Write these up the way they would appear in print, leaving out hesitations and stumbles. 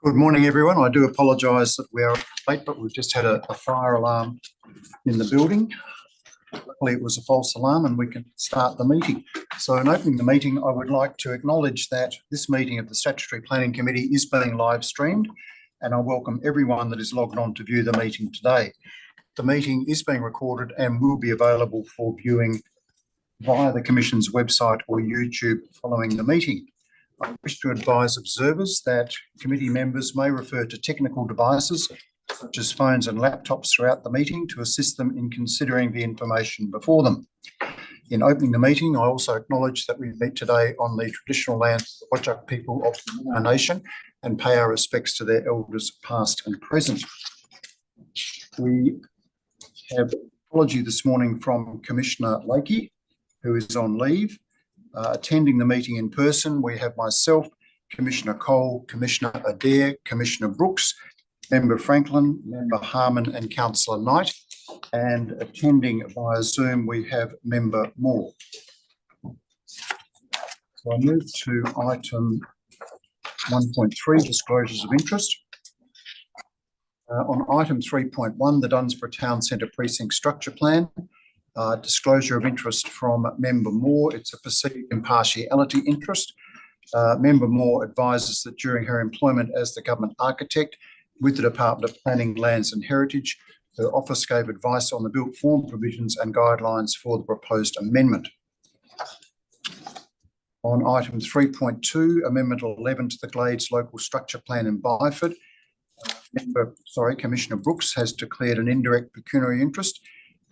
Good morning, everyone. I do apologise that we are late, but we've just had a fire alarm in the building. Luckily, it was a false alarm and we can start the meeting. So in opening the meeting, I would like to acknowledge that this meeting of the Statutory Planning Committee is being live streamed, and I welcome everyone that is logged on to view the meeting today. The meeting is being recorded and will be available for viewing via the Commission's website or YouTube following the meeting. I wish to advise observers that committee members may refer to technical devices such as phones and laptops throughout the meeting to assist them in considering the information before them. In opening the meeting, I also acknowledge that we meet today on the traditional lands of the Whadjuk people of our nation and pay our respects to their elders past and present. We have an apology this morning from Commissioner Lakey, who is on leave. Attending the meeting in person, we have myself, Commissioner Cole, Commissioner Adair, Commissioner Brooks, Member Franklin, Member Harmon and Councillor Knight, and attending via Zoom we have Member Moore. So I move to item 1.3, disclosures of interest. On item 3.1, the Dunsborough Town Centre Precinct Structure Plan, disclosure of interest from Member Moore. It's a perceived impartiality interest. Member Moore advises that during her employment as the government architect with the Department of Planning, Lands and Heritage, her office gave advice on the built form provisions and guidelines for the proposed amendment. On item 3.2, Amendment 11 to the Glades Local Structure Plan in Byford, Commissioner Brooks has declared an indirect pecuniary interest.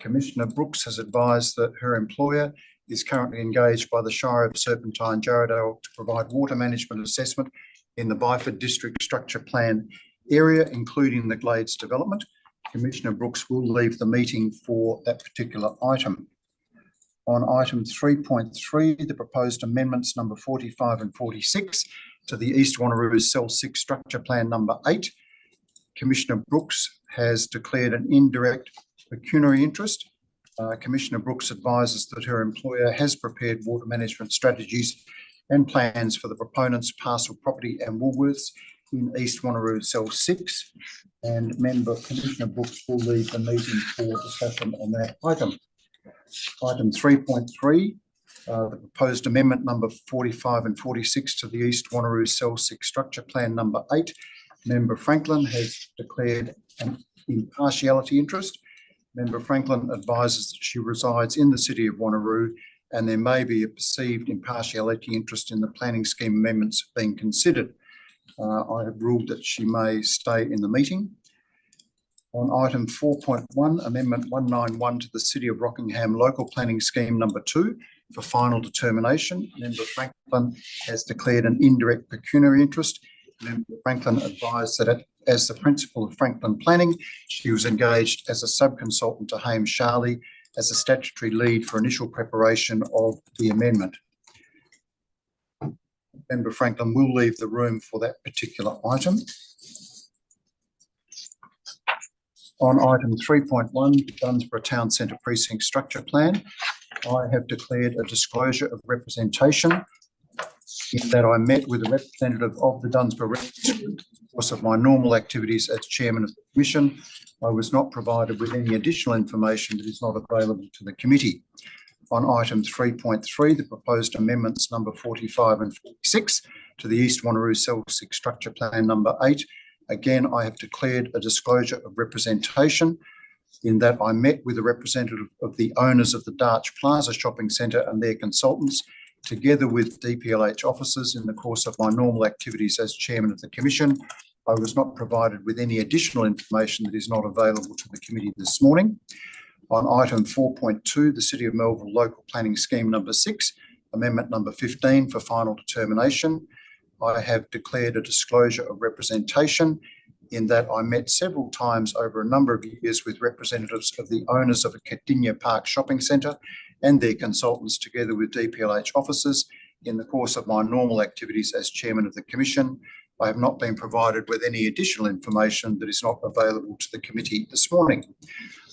Commissioner Brooks has advised that her employer is currently engaged by the Shire of Serpentine Jarrahdale to provide water management assessment in the Byford District Structure Plan area, including the Glades development. Commissioner Brooks will leave the meeting for that particular item. On item 3.3, the proposed amendments number 45 and 46 to the East Wanneroo Cell 6 Structure Plan number 8, Commissioner Brooks has declared an indirect pecuniary interest. Commissioner Brooks advises that her employer has prepared water management strategies and plans for the proponents' parcel property and Woolworths in East Wanneroo Cell 6, and Commissioner Brooks will leave the meeting for discussion on that item. Item 3.3, the proposed amendment number 45 and 46 to the East Wanneroo Cell 6 Structure Plan number 8, Member Franklin has declared an impartiality interest. Member Franklin advises that she resides in the City of Wanneroo and there may be a perceived impartiality interest in the planning scheme amendments being considered. I have ruled that she may stay in the meeting. On item 4.1, Amendment 191 to the City of Rockingham Local Planning Scheme number 2 for final determination, Member Franklin has declared an indirect pecuniary interest. Member Franklin advised that as the principal of Franklin Planning, she was engaged as a sub-consultant to Hames Charlie as a statutory lead for initial preparation of the amendment. Member Franklin will leave the room for that particular item. On item 3.1, Dunsborough Town Centre Precinct Structure Plan, I have declared a disclosure of representation in that I met with a representative of the Dunsborough Residents in the course of my normal activities as Chairman of the Commission. I was not provided with any additional information that is not available to the committee. On item 3.3, the proposed amendments number 45 and 46 to the East Wanneroo Cell 6 Structure Plan number 8, again, I have declared a disclosure of representation in that I met with a representative of the owners of the Darch Plaza Shopping Centre and their consultants, together with DPLH officers in the course of my normal activities as Chairman of the Commission. I was not provided with any additional information that is not available to the committee this morning. On item 4.2, the City of Melville Local Planning Scheme number 6, Amendment number 15 for final determination, I have declared a disclosure of representation in that I met several times over a number of years with representatives of the owners of a Cardinia Park shopping centre and their consultants, together with DPLH officers, in the course of my normal activities as Chairman of the Commission. I have not been provided with any additional information that is not available to the committee this morning.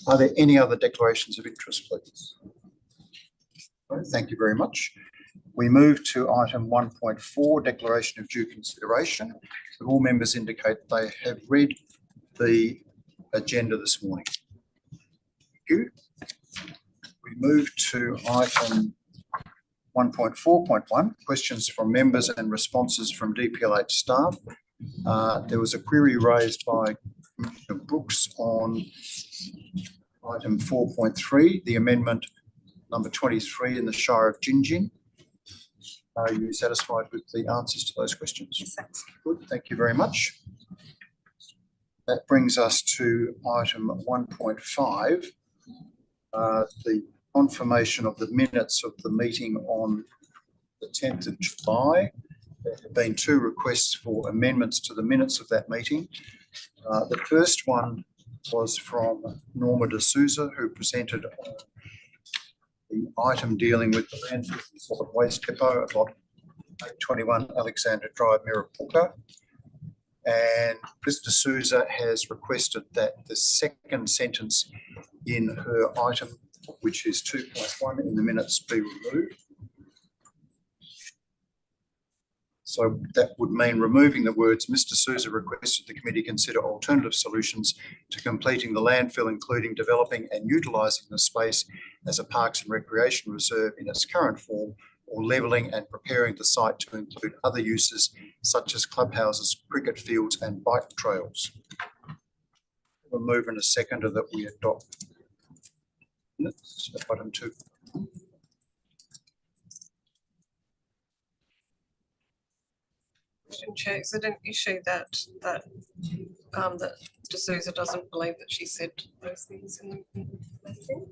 Are there any other declarations of interest, please? Thank you very much. We move to item 1.4, declaration of due consideration. All members indicate they have read the agenda this morning. Thank you. We move to item 1.4.1, questions from members and responses from DPLH staff. There was a query raised by Commissioner Brooks on item 4.3, the amendment number 23 in the Shire of Gingin. Are you satisfied with the answers to those questions? Yes, thanks. Good, thank you very much. That brings us to item 1.5, the confirmation of the minutes of the meeting on the 10th of July. There have been 2 requests for amendments to the minutes of that meeting. The first one was from Norma De Souza, who presented the item dealing with the landfill and solid waste depot at lot 821 Alexander Drive, Mirrabooka. And Ms. De Souza has requested that the second sentence in her item, which is 2.1 in the minutes, be removed. So that would mean removing the words, Mr. Souza requested the committee consider alternative solutions to completing the landfill, including developing and utilising the space as a parks and recreation reserve in its current form, or levelling and preparing the site to include other uses such as clubhouses, cricket fields and bike trails. We'll move in a second that we adopt minutes at item 2. Chair, is it an issue that De Souza doesn't believe that she said those things in the meeting?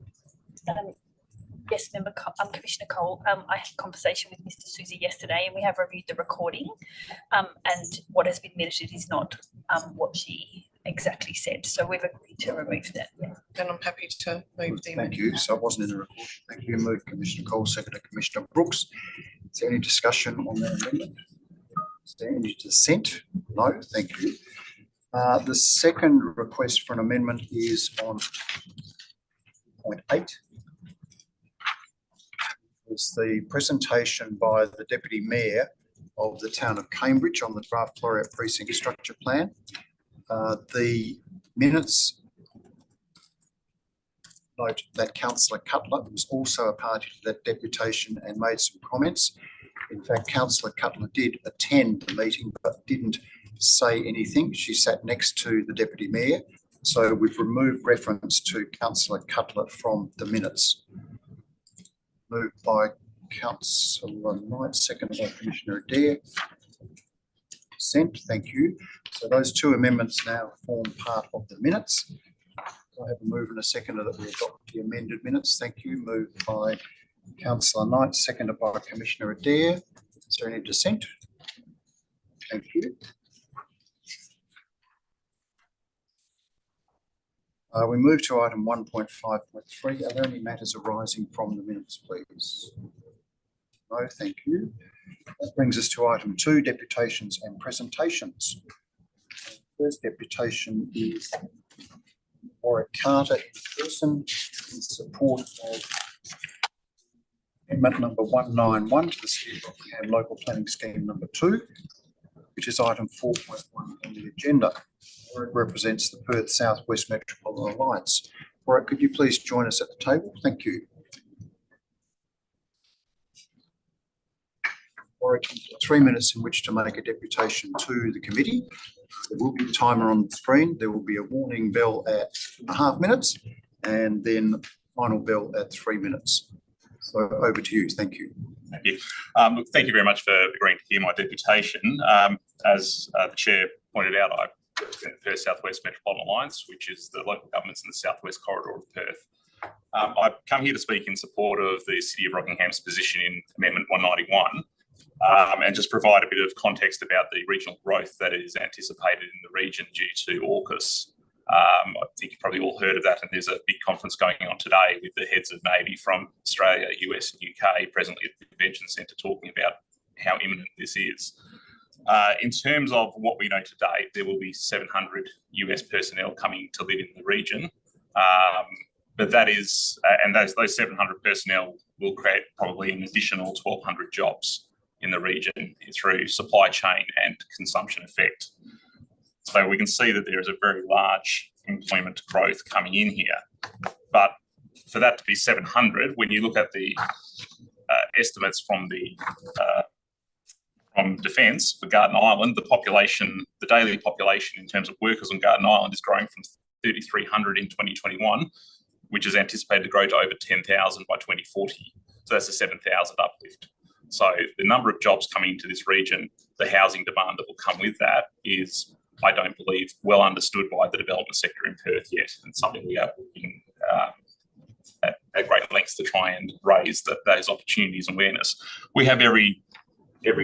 Yes, Commissioner Cole. I had a conversation with Mr. Souza yesterday, and we have reviewed the recording. And what has been minuted is not what she exactly said. So we've agreed to remove that. Yeah. Then I'm happy to move the Thank you. So it wasn't in the recording. Thank you. Move Commissioner Cole, seconded Commissioner Brooks. Is there any discussion on that amendment? Is there any dissent? No, thank you. The second request for an amendment is on point 8. It's the presentation by the Deputy Mayor of the town of Cambridge on the draft Floreat precinct structure plan. The minutes note that Councillor Cutler was also a party to that deputation and made some comments. In fact, Councillor Cutler did attend the meeting but didn't say anything. She sat next to the Deputy Mayor. So we've removed reference to Councillor Cutler from the minutes. Moved by Councillor Knight, seconded by Commissioner Adair. Consent, thank you. So those 2 amendments now form part of the minutes. I have a move and a seconder that we adopt the amended minutes. Thank you. Moved by Councillor Knight, seconded by Commissioner Adair. Is there any dissent? Thank you. We move to item 1.5.3. Are there any matters arising from the minutes, please? No, thank you. That brings us to item 2, deputations and presentations. First deputation is Warwick Carter in person in support of amendment number 191 to the City of Rockingham Local Planning Scheme number 2, which is item 4.1 on the agenda. Warwick represents the Perth South West Metropolitan Alliance. Warwick, could you please join us at the table? Thank you. Warwick, 3 minutes in which to make a deputation to the committee. There will be a timer on the screen. There will be a warning bell at 1.5 minutes and then final bell at 3 minutes. So over to you. Thank you. Thank you. Thank you very much for agreeing to hear my deputation. As the Chair pointed out, I represent the Perth South West Metropolitan Alliance, which is the local governments in the southwest corridor of Perth. I've come here to speak in support of the City of Rockingham's position in Amendment 191 and just provide a bit of context about the regional growth that is anticipated in the region due to AUKUS. I think you've probably all heard of that, and there's a big conference going on today with the heads of Navy from Australia, US and UK presently at the Convention Centre talking about how imminent this is. In terms of what we know today, there will be 700 US personnel coming to live in the region. But that is, and those 700 personnel will create probably an additional 1,200 jobs in the region through supply chain and consumption effect. So we can see that there is a very large employment growth coming in here. But for that to be 700, when you look at the estimates from Defence for Garden Island, the daily population in terms of workers on Garden Island is growing from 3,300 in 2021, which is anticipated to grow to over 10,000 by 2040. So that's a 7,000 uplift. So the number of jobs coming into this region, the housing demand that will come with that is, I don't believe, well understood by the development sector in Perth yet, and something we are working at great lengths to try and raise those opportunities and awareness. We have every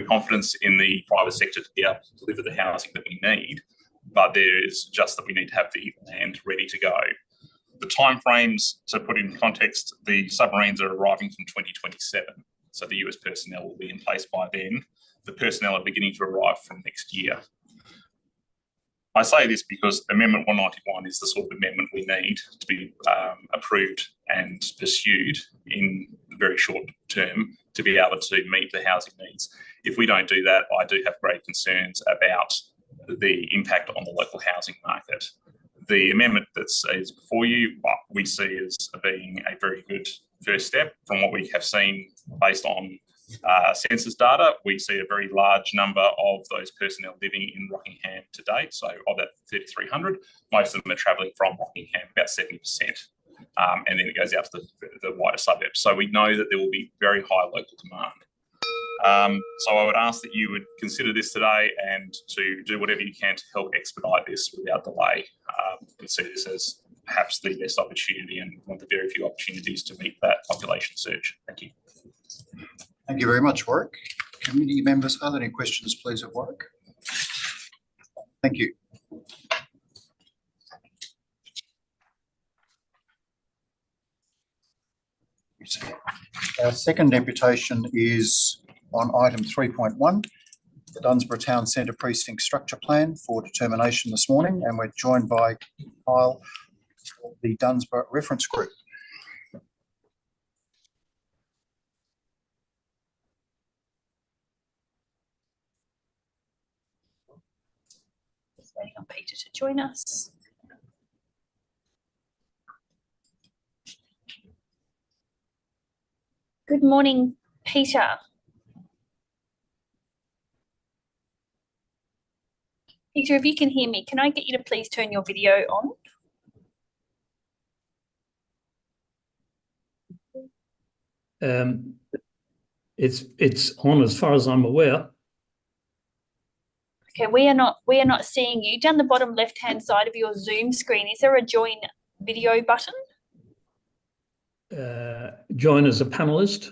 confidence in the private sector to be able to deliver the housing that we need, but there is just that we need to have the land ready to go. The timeframes, to put in context, the submarines are arriving from 2027, so the US personnel will be in place by then. The personnel are beginning to arrive from next year. I say this because Amendment 191 is the sort of amendment we need to be approved and pursued in the very short term to be able to meet the housing needs. If we don't do that, I do have great concerns about the impact on the local housing market. The amendment that is before you, we see as being a very good first step. From what we have seen based on census data, we see a very large number of those personnel living in Rockingham to date. So of that 3,300, most of them are travelling from Rockingham, about 70%. And then it goes out to the wider suburbs. So we know that there will be very high local demand. So I would ask that you would consider this today and to do whatever you can to help expedite this without delay. And see this as perhaps the best opportunity and one of the very few opportunities to meet that population surge. Thank you. Thank you very much, Warwick. Committee members, are there any questions, please, of Warwick? Thank you. Our second deputation is on item 3.1, the Dunsborough Town Centre Precinct Structure Plan for determination this morning, and we're joined by Kyle of the Dunsborough Reference Group. Just waiting on Peter to join us. Good morning, Peter. Peter, if you can hear me, can I get you to please turn your video on? It's on as far as I'm aware. Okay, we are not seeing you. Down the bottom left-hand side of your Zoom screen, is there a join video button? Join as a panelist.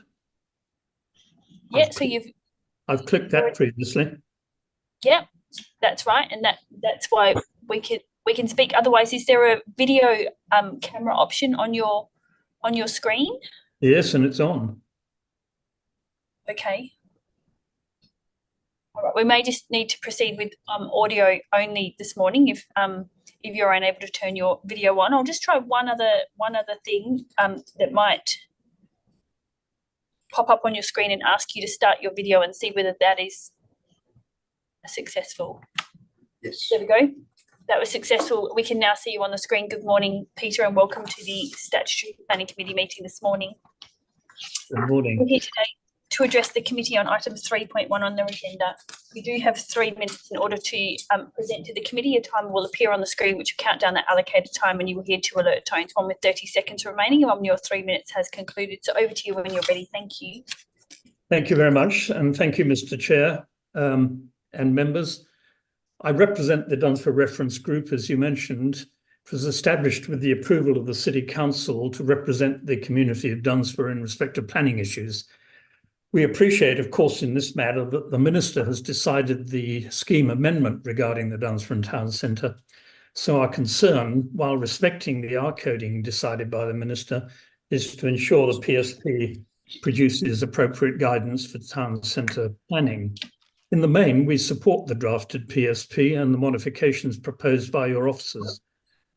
Yeah, I've clicked that previously. Yep, that's right, and that's why we can speak. Otherwise, is there a video camera option on your screen? Yes, and it's on. Okay. All right, we may just need to proceed with audio only this morning if you're unable to turn your video on. I'll just try one other thing that might pop up on your screen and ask you to start your video and see whether that is successful. Yes. There we go. That was successful. We can now see you on the screen. Good morning, Peter, and welcome to the Statutory Planning Committee meeting this morning. Good morning. We're here today to address the committee on item 3.1 on the agenda. We do have 3 minutes in order to present to the committee. A timer will appear on the screen which will count down the allocated time, and you will hear 2 alert tones, one with 30 seconds remaining and when your 3 minutes has concluded. So over to you when you're ready. Thank you. Thank you very much, and thank you, Mr. Chair and members. I represent the Dunsborough Reference Group, as you mentioned. It was established with the approval of the City Council to represent the community of Dunsborough in respect of planning issues. We appreciate, of course, in this matter that the Minister has decided the scheme amendment regarding the Dunsborough Town Centre. So our concern, while respecting the R-coding decided by the Minister, is to ensure the PSP produces appropriate guidance for town centre planning. In the main, we support the drafted PSP and the modifications proposed by your officers.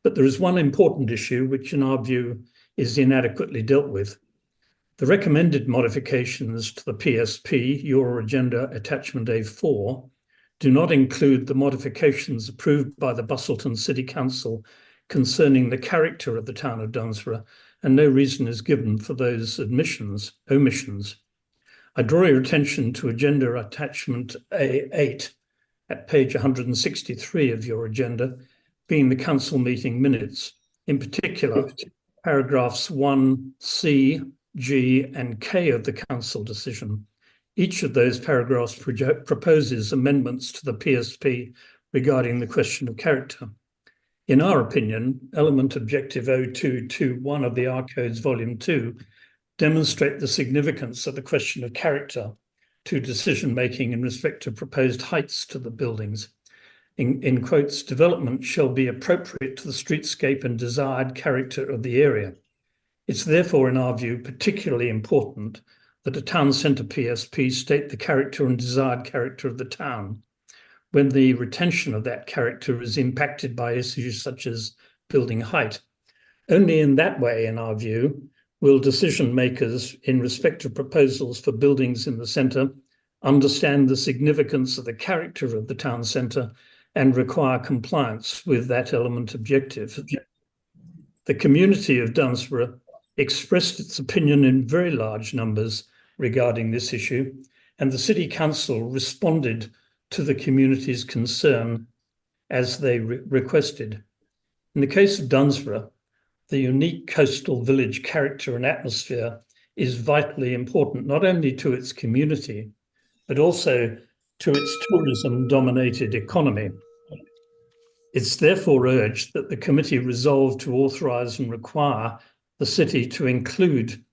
But there is one important issue which, in our view, is inadequately dealt with. The recommended modifications to the PSP, your agenda attachment A4, do not include the modifications approved by the Busselton City Council concerning the character of the town of Dunsborough, and no reason is given for those omissions. I draw your attention to agenda attachment A8 at page 163 of your agenda, being the council meeting minutes. In particular, paragraphs 1C, G, and K of the council decision. Each of those paragraphs proposes amendments to the PSP regarding the question of character. In our opinion, element objective 0221 of the R Codes Volume 2 demonstrate the significance of the question of character to decision-making in respect of proposed heights to the buildings. In quotes, development shall be appropriate to the streetscape and desired character of the area. It's therefore, in our view, particularly important that a town centre PSP state the character and desired character of the town when the retention of that character is impacted by issues such as building height. Only in that way, in our view, will decision makers in respect of proposals for buildings in the centre understand the significance of the character of the town centre and require compliance with that element objective. The community of Dunsborough expressed its opinion in very large numbers regarding this issue, and the City Council responded to the community's concern as they requested. In the case of Dunsborough, the unique coastal village character and atmosphere is vitally important, not only to its community, but also to its tourism-dominated economy. It's therefore urged that the committee resolve to authorise and require the city to include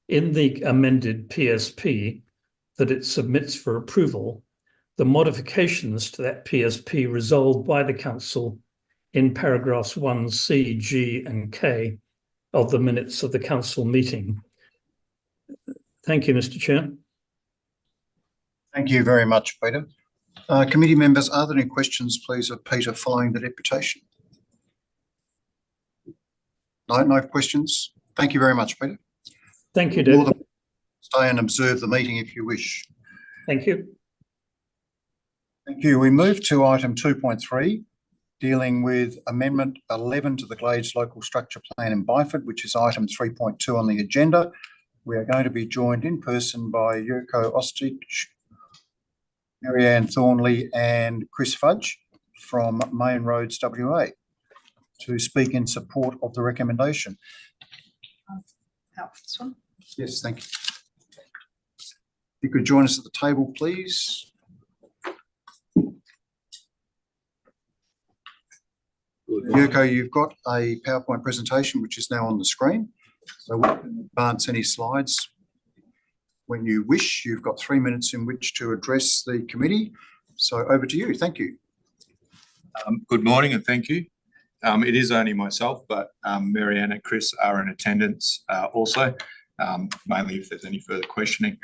in the amended PSP that it submits for approval the modifications to that PSP resolved by the council in paragraphs 1C, G, and K of the minutes of the council meeting. Thank you, Mr. Chair. Thank you very much, Peter. Committee members, are there any questions, please, of Peter following the deputation? No questions. Thank you very much, Peter. Thank you, Dave. Stay and observe the meeting if you wish. Thank you. Thank you. We move to item 2.3, dealing with Amendment 11 to the Glades Local Structure Plan in Byford, which is item 3.2 on the agenda. We are going to be joined in person by Yurko Ostich, Marianne Thornley and Chris Fudge from Main Roads WA to speak in support of the recommendation. Out for this one. Yes, thank you. If you could join us at the table, please. Yurko, you've got a PowerPoint presentation which is now on the screen. So we can advance any slides when you wish. You've got 3 minutes in which to address the committee. So over to you. Thank you. Good morning and thank you. It is only myself, but Marianne and Chris are in attendance also, mainly if there's any further questioning.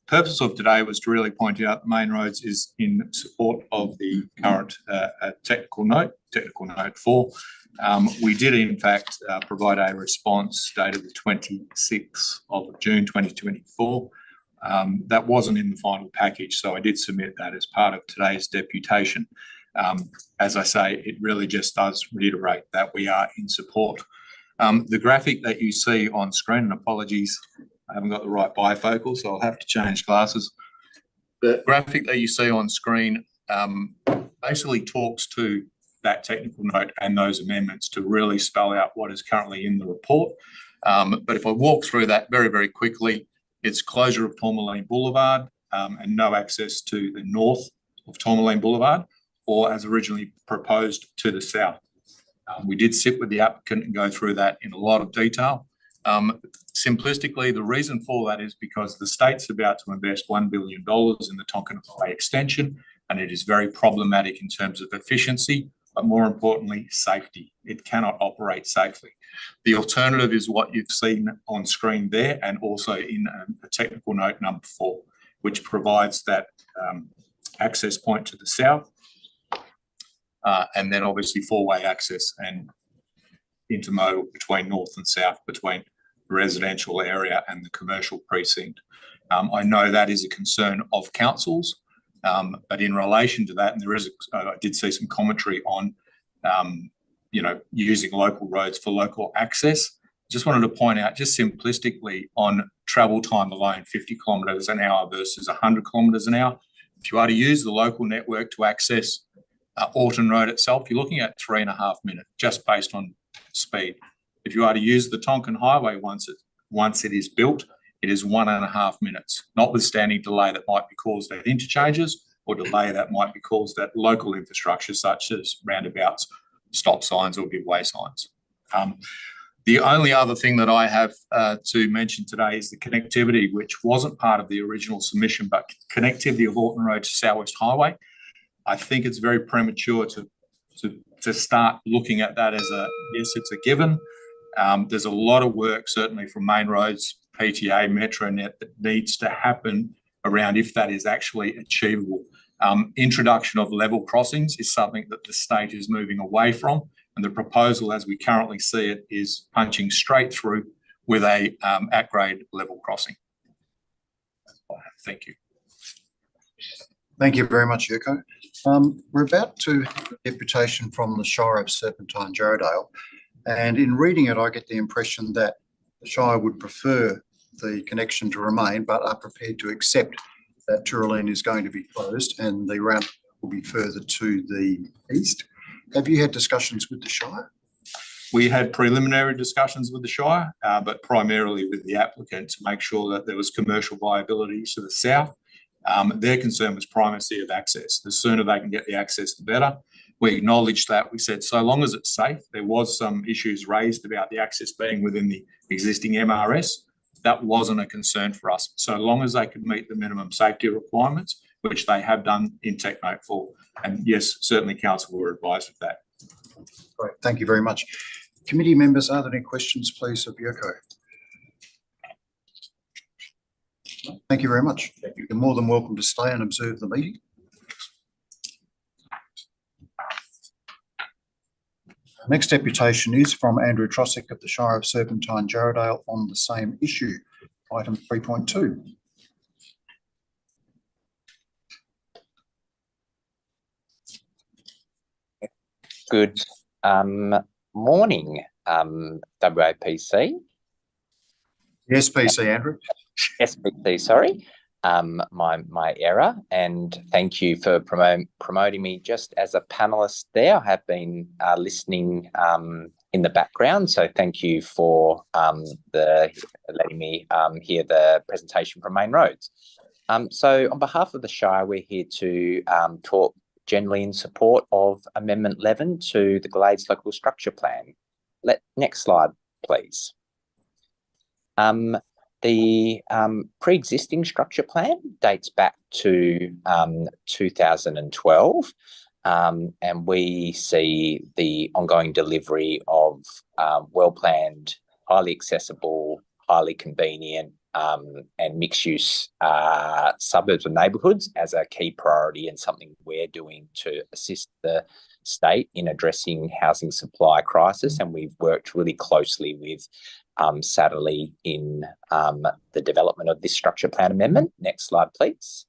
Purpose of today was to really point out Main Roads is in support of the current technical note 4. We did in fact provide a response dated the 26th of June 2024. That wasn't in the final package, so I did submit that as part of today's deputation. As I say, it really just does reiterate that we are in support. The graphic that you see on screen, and apologies, I haven't got the right bifocal, so I'll have to change glasses. The graphic that you see on screen basically talks to that technical note and those amendments to really spell out what is currently in the report. But if I walk through that very, very quickly, it's closure of Tourmaline Boulevard and no access to the north of Tourmaline Boulevard, or as originally proposed to the south. We did sit with the applicant and go through that in a lot of detail. Simplistically, the reason for that is because the state's about to invest $1 billion in the Tonkin Highway extension, and it is very problematic in terms of efficiency, but more importantly, safety. It cannot operate safely. The alternative is what you've seen on screen there, and also in a technical note number 4, which provides that access point to the south, and then obviously 4-way access and intermodal between north and south, between the residential area and the commercial precinct. I know that is a concern of councils, but in relation to that, and I did see some commentary on, using local roads for local access. Just wanted to point out, just simplistically, on travel time alone, 50 kilometres an hour versus 100 kilometres an hour. If you are to use the local network to access Orton Road itself, you're looking at 3.5 minutes just based on speed. If you are to use the Tonkin Highway once it is built, it is 1.5 minutes, notwithstanding delay that might be caused at interchanges or delay that might be caused at local infrastructure such as roundabouts, stop signs or give way signs. The only other thing that I have to mention today is the connectivity, which wasn't part of the original submission, but connectivity of Orton Road to South West Highway. I think it's very premature to start looking at that as yes, it's a given. There's a lot of work, certainly from Main Roads, PTA, Metronet, that needs to happen around if that is actually achievable. Introduction of level crossings is something that the state is moving away from, and the proposal as we currently see it is punching straight through with a at-grade level crossing. Thank you. Thank you very much, Yurko. We're about to have a deputation from the Shire of Serpentine Jarrahdale, and in reading it, I get the impression that the Shire would prefer the connection to remain, but are prepared to accept that Tooraleen is going to be closed and the round will be further to the east. Have you had discussions with the Shire? We had preliminary discussions with the Shire, but primarily with the applicant to make sure that there was commercial viability to the south. Their concern was primacy of access. The sooner they can get the access, the better. We acknowledged that. We said, so long as it's safe, there was some issues raised about the access being within the existing MRS. That wasn't a concern for us. So long as they could meet the minimum safety requirements, which they have done in Tech Note 4. And yes, certainly council were advised of that. Great, thank you very much. Committee members, are there any questions, please, of Yurko? Thank you very much. You're more than welcome to stay and observe the meeting. Next deputation is from Andrew Trosick of the Shire of Serpentine Jarrahdale on the same issue, item 3.2. Good morning, WAPC. Yes, PC, Andrew. SPC, sorry. My error, and thank you for promoting me just as a panelist there. I have been listening in the background, so thank you for letting me hear the presentation from Main Roads. So on behalf of the Shire, we're here to talk generally in support of Amendment 11 to the Glades Local Structure Plan. Next slide, please. The pre-existing structure plan dates back to 2012, and we see the ongoing delivery of well-planned, highly accessible, highly convenient and mixed-use suburbs and neighbourhoods as a key priority and something we're doing to assist the state in addressing housing supply crisis. And we've worked really closely with Satterley in the development of this structure plan amendment. Next slide, please.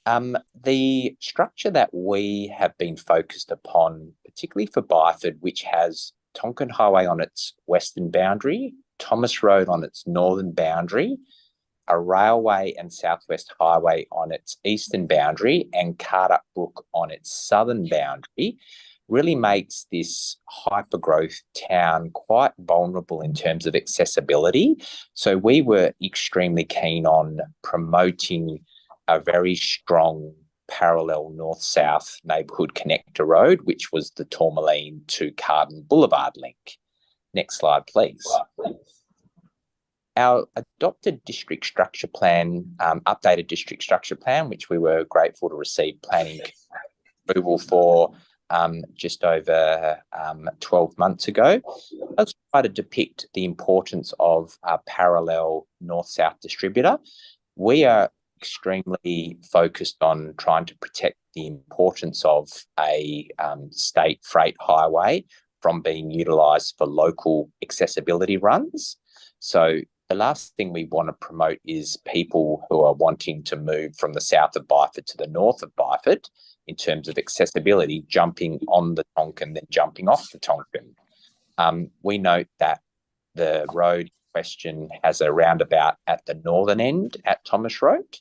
The structure that we have been focused upon, particularly for Byford, which has Tonkin Highway on its western boundary, Thomas Road on its northern boundary, a railway and Southwest Highway on its eastern boundary, and Cardup Brook on its southern boundary, really makes this hyper-growth town quite vulnerable in terms of accessibility. So we were extremely keen on promoting a very strong parallel north-south neighbourhood connector road, which was the Tourmaline to Carden Boulevard link. Next slide, please. Our adopted district structure plan, updated district structure plan, which we were grateful to receive planning approval for just over 12 months ago, does try to depict the importance of a parallel north-south distributor. We are extremely focused on trying to protect the importance of a state freight highway from being utilised for local accessibility runs. So the last thing we want to promote is people who are wanting to move from the south of Byford to the north of Byford in terms of accessibility, jumping on the Tonkin, then jumping off the Tonkin. We note that the road in question has a roundabout at the northern end at Thomas Road,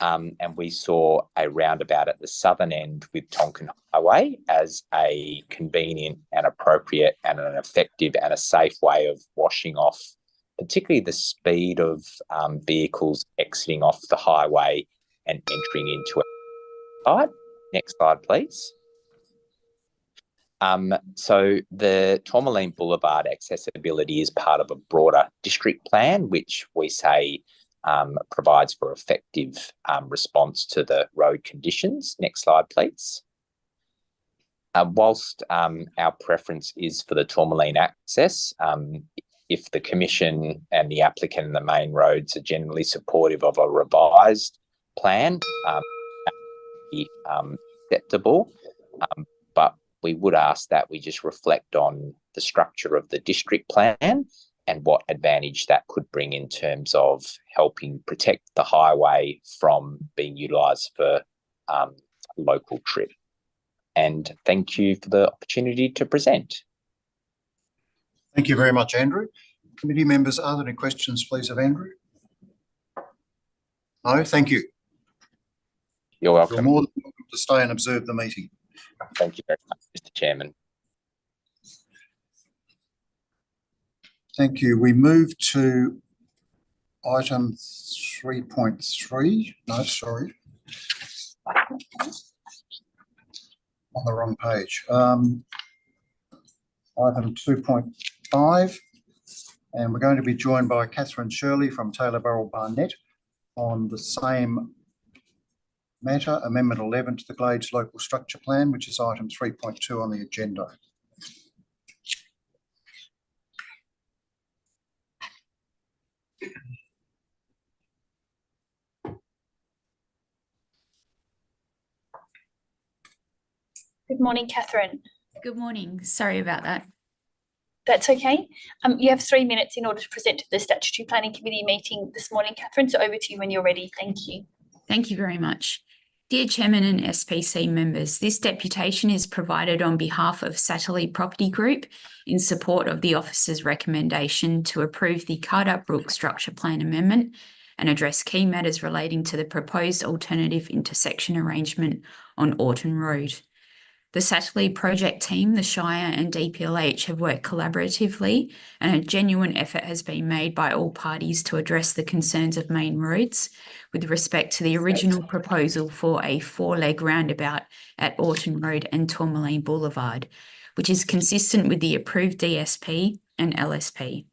and we saw a roundabout at the southern end with Tonkin Highway as a convenient and appropriate and an effective and a safe way of washing off particularly the speed of vehicles exiting off the highway and entering into it. Next slide, please. So the Tourmaline Boulevard accessibility is part of a broader district plan, which we say provides for effective response to the road conditions. Next slide, please. Whilst our preference is for the Tourmaline access, if the Commission and the applicant and the main roads are generally supportive of a revised plan, acceptable, but we would ask that we just reflect on the structure of the district plan and what advantage that could bring in terms of helping protect the highway from being utilised for local trip. And thank you for the opportunity to present. Thank you very much, Andrew. Committee members, are there any questions, please, of Andrew? No, thank you. You're welcome. You're more than welcome to stay and observe the meeting. Thank you very much, Mr. Chairman. Thank you. We move to item 3.3. No, sorry. On the wrong page. Item 2.5. And we're going to be joined by Catherine Shirley from Taylor Burrell Barnett on the same matter, Amendment 11 to the Glades Local Structure Plan, which is item 3.2 on the agenda. Good morning, Catherine. Good morning. Sorry about that. That's okay. You have 3 minutes in order to present to the Statutory Planning Committee meeting this morning, Catherine. So over to you when you're ready. Thank you. Thank you very much. Dear Chairman and SPC members, this deputation is provided on behalf of Statutory Property Group in support of the officer's recommendation to approve the Cardup Brook Structure Plan Amendment and address key matters relating to the proposed alternative intersection arrangement on Orton Road. The Statutory project team, the Shire and DPLH have worked collaboratively, and a genuine effort has been made by all parties to address the concerns of main roads with respect to the original proposal for a 4-leg roundabout at Orton Road and Tourmaline Boulevard, which is consistent with the approved DSP and LSP.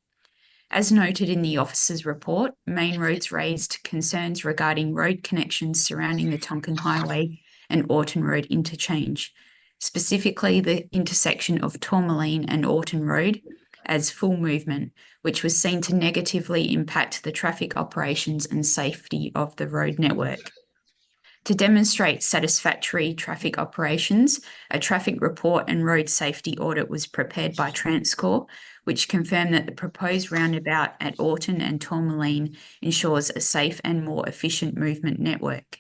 As noted in the officer's report, main roads raised concerns regarding road connections surrounding the Tonkin Highway and Orton Road interchange, specifically the intersection of Tourmaline and Orton Road as full movement, which was seen to negatively impact the traffic operations and safety of the road network. To demonstrate satisfactory traffic operations, a traffic report and road safety audit was prepared by Transcore, which confirmed that the proposed roundabout at Orton and Tourmaline ensures a safe and more efficient movement network.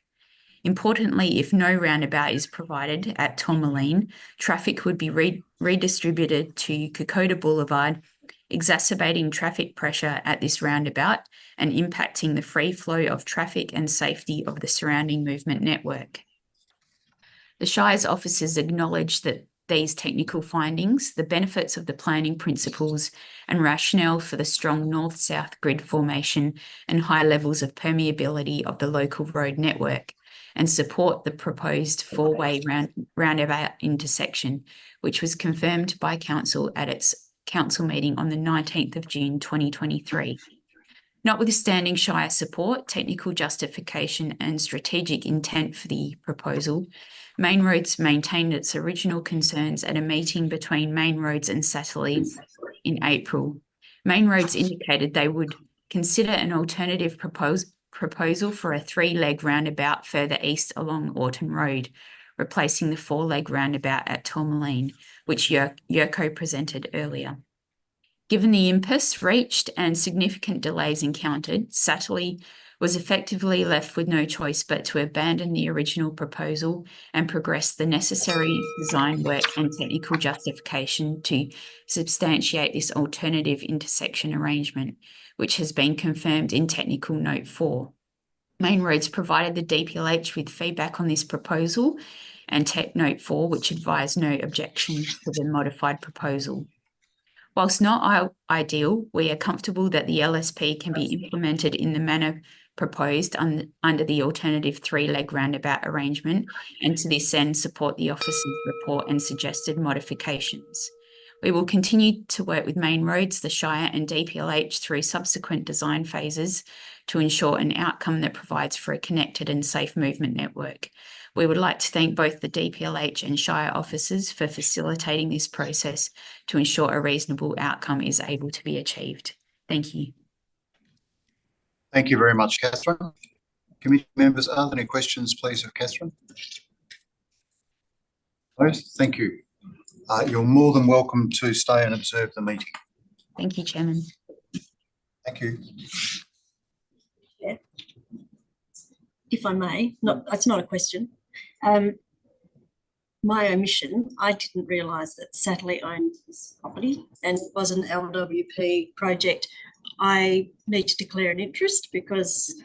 Importantly, if no roundabout is provided at Tourmaline, traffic would be redistributed to Kokoda Boulevard, exacerbating traffic pressure at this roundabout and impacting the free flow of traffic and safety of the surrounding movement network. The Shire's officers acknowledge that these technical findings, the benefits of the planning principles and rationale for the strong north-south grid formation and high levels of permeability of the local road network, and support the proposed 4-way roundabout intersection, which was confirmed by Council at its Council meeting on the 19th of June 2023. Notwithstanding Shire support, technical justification and strategic intent for the proposal, Main Roads maintained its original concerns at a meeting between Main Roads and Statutory in April. Main Roads indicated they would consider an alternative proposal for a 3-leg roundabout further east along Orton Road, replacing the 4-leg roundabout at Tourmaline, which Yurko presented earlier. Given the impasse reached and significant delays encountered, Satterley was effectively left with no choice but to abandon the original proposal and progress the necessary design work and technical justification to substantiate this alternative intersection arrangement, which has been confirmed in Technical Note 4. Main Roads provided the DPLH with feedback on this proposal and Tech Note 4, which advised no objection to the modified proposal. Whilst not ideal, we are comfortable that the LSP can be implemented in the manner proposed under the alternative three-leg roundabout arrangement, and to this end support the officer's report and suggested modifications. We will continue to work with Main Roads, the Shire and DPLH through subsequent design phases to ensure an outcome that provides for a connected and safe movement network. We would like to thank both the DPLH and Shire officers for facilitating this process to ensure a reasonable outcome is able to be achieved. Thank you. Thank you very much, Catherine. Committee members, are there any questions, please, of Catherine? No, thank you. You're more than welcome to stay and observe the meeting. Thank you, Chairman. Thank you. Yeah. If I may, it's not a question. My omission, I didn't realise that Satterley owned this property and it was an LWP project. I need to declare an interest because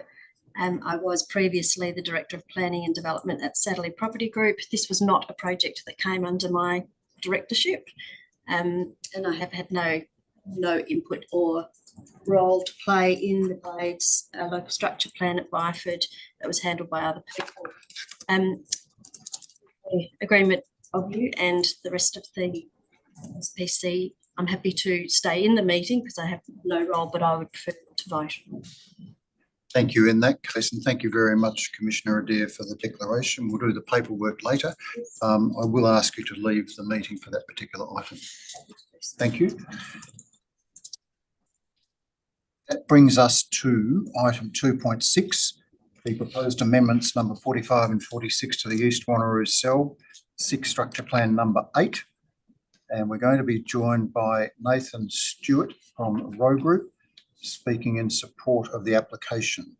I was previously the Director of Planning and Development at Satterley Property Group. This was not a project that came under my directorship, and I have had no input or role to play in the Glades local structure plan at Byford that was handled by other people. Agreement of you and the rest of the SPC, I'm happy to stay in the meeting because I have no role, but I would prefer to vote. Thank you in that case, and thank you very much, Commissioner Adair, for the declaration. We'll do the paperwork later. I will ask you to leave the meeting for that particular item. Thank you. That brings us to item 2.6, the proposed amendments number 45 and 46 to the East Wanneroo Cell 6 structure plan number 8. And we're going to be joined by Nathan Stewart from Row Group, speaking in support of the application.